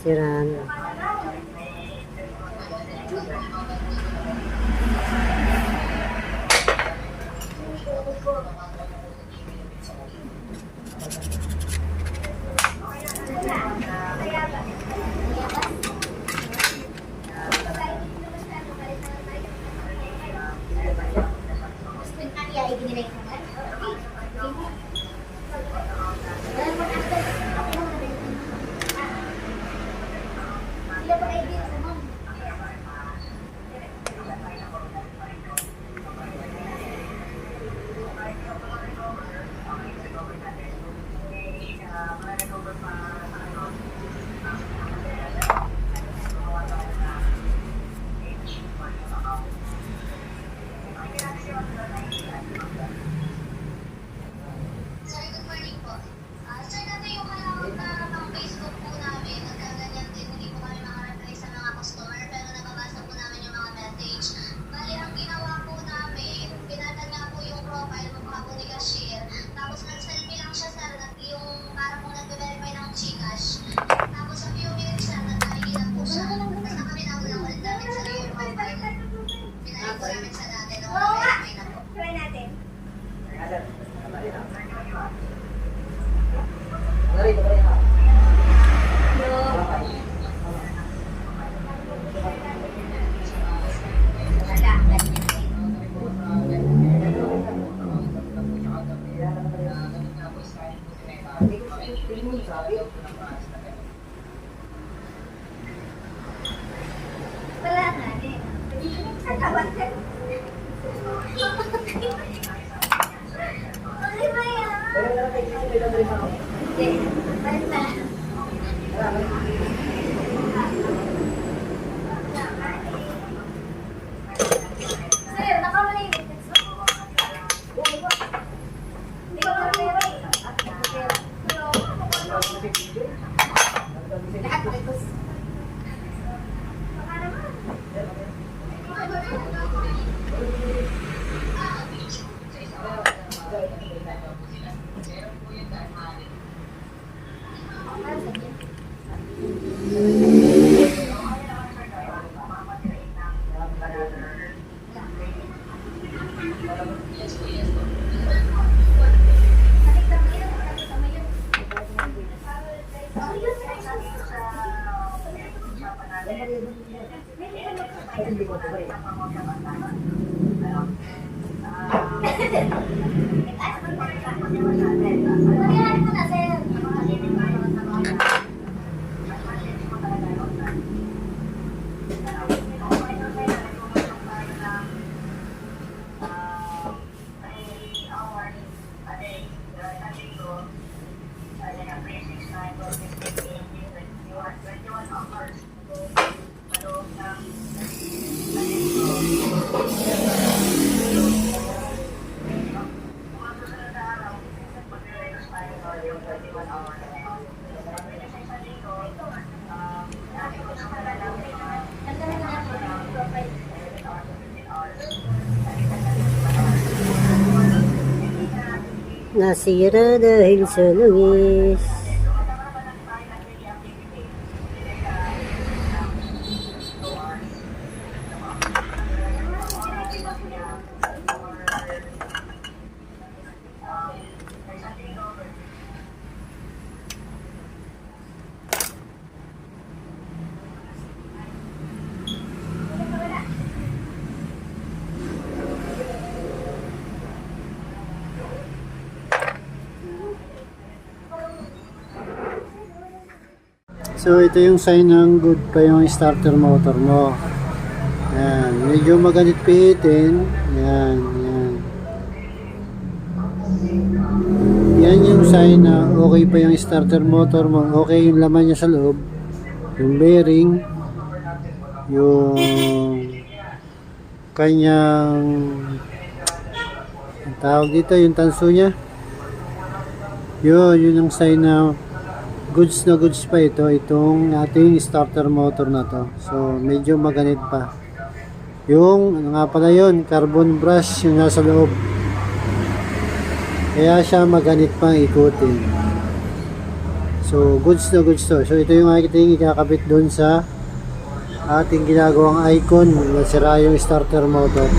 Sira na. Nasira dahil sa langis. So ito yung sign ng good pa yung starter motor mo. Yan, medyo maganit pihitin. Yan, yan. Yan yung sign na okay pa yung starter motor mo. Okay yung laman niya sa loob. Yung bearing. Yung kanyang ang tawag dito, yung tanso niya. Yun yung sign na goods na goods pa itong ating starter motor na to. So medyo maganit pa. Yung ano nga pala yun, carbon brush yung nasa loob, kaya siya maganit pang ikutin. So, goods na goods to. So, ito yung ating ikakabit doon sa ating ginagawang icon na sira yung starter motor.